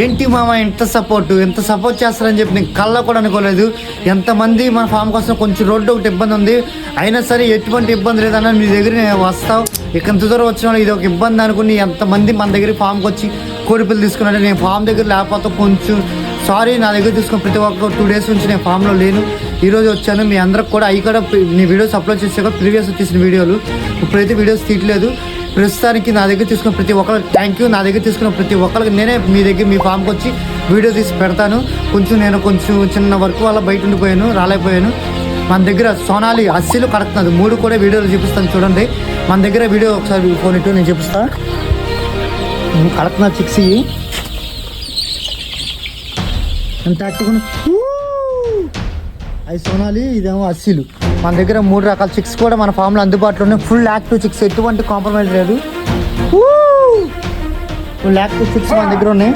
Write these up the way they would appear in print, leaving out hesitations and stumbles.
ఏంటి మామ ఎంత సపోర్ట్ చేస్తారని చెప్పి నేను కళ్ళ కూడా అనుకోలేదు. ఎంతమంది మన ఫామ్ కోసం కొంచెం రోడ్డు ఒకటి ఇబ్బంది ఉంది, అయినా సరే ఎటువంటి ఇబ్బంది లేదన్నా మీ దగ్గర నేను వస్తావు. ఎంత దూరం వచ్చిన వాళ్ళు ఇది ఒక ఇబ్బంది అనుకుని ఎంతమంది మన దగ్గర ఫామ్కి వచ్చి కోడిపిల్లలు తీసుకున్నాడు. నేను ఫామ్ దగ్గర లేకపోతే కొంచెం సారీ, నా దగ్గర తీసుకుని ప్రతి ఒక్క 2 days నుంచి నేను ఫామ్లో లేను. ఈరోజు వచ్చాను. మీ అందరికి కూడా అవి కూడా నీ వీడియోస్ అప్లోడ్ చేసాక ప్రీవియస్ తీసిన వీడియోలు ఇప్పుడైతే వీడియోస్ తీయట్లేదు. ప్రస్తుతానికి నా దగ్గర తీసుకున్న ప్రతి ఒక్కరికి థ్యాంక్ యూ. నా దగ్గర తీసుకున్న ప్రతి ఒక్కరికి నేనే మీ దగ్గర మీ ఫామ్కి వచ్చి వీడియో తీసి పెడతాను. నేను కొంచెం చిన్న వర్క్ వల్ల బయట ఉండిపోయాను, రాలేకపోయాను. మన దగ్గర సోనాలి అస్సీలు కడుతున్నది 3 కూడా వీడియోలు చూపిస్తాను చూడండి. మన దగ్గర వీడియో ఒకసారి ఫోన్ ఇటు నేను చూపిస్తాను. కడుతున్నా చిక్స్ ఎంత యాక్టివ్గా అవి సోనాలి, ఇదేమో అస్సీలు. మన దగ్గర 3 రకాల చిక్స్ కూడా మన ఫామ్లో అందుబాటులో ఉన్నాయి. ఫుల్ యాక్టివ్ చిక్స్, ఎటువంటి కాంప్రమైజ్ లేదు. ఫుల్ యాక్టివ్ చిక్స్ మన దగ్గర ఉన్నాయి.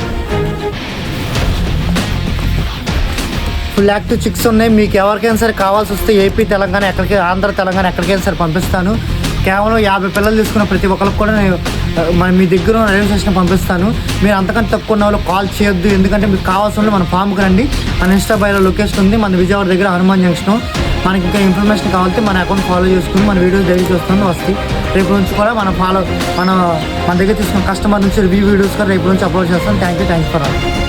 ఫుల్ యాక్టివ్ చిక్స్ ఉన్నాయి. మీకు ఎవరికైనా సరే కావాల్సి వస్తే ఏపీ తెలంగాణ ఎక్కడికి, ఆంధ్ర తెలంగాణ ఎక్కడికైనా సరే పంపిస్తాను. కేవలం 50 పిల్లలు తీసుకున్న ప్రతి ఒక్కరికి కూడా నేను మీ దగ్గర రైల్వే స్టేషన్ పంపిస్తాను. మీరు అంతకంటే తక్కువ ఉన్న వాళ్ళు కాల్ చేయొద్దు, ఎందుకంటే మీకు కావాల్సిన మన ఫామ్కి రండి. మన ఇన్స్టా బయోలో లొకేషన్ ఉంది, మన విజయవాడ దగ్గర హనుమాన్ జంక్షన్. మనకి ఇంకా ఇన్ఫర్మేషన్ కావాలంటే మన అకౌంట్ ఫాలో చేసుకుని మన వీడియోస్ డైలీ చూస్తాను వస్తాయి. రేపు నుంచి కూడా మన దగ్గర తీసుకున్న కస్టమర్ నుంచి రివ్యూ వీడియోస్ కూడా రేపు నుంచి అప్లోడ్ చేస్తాను. Thank you for all.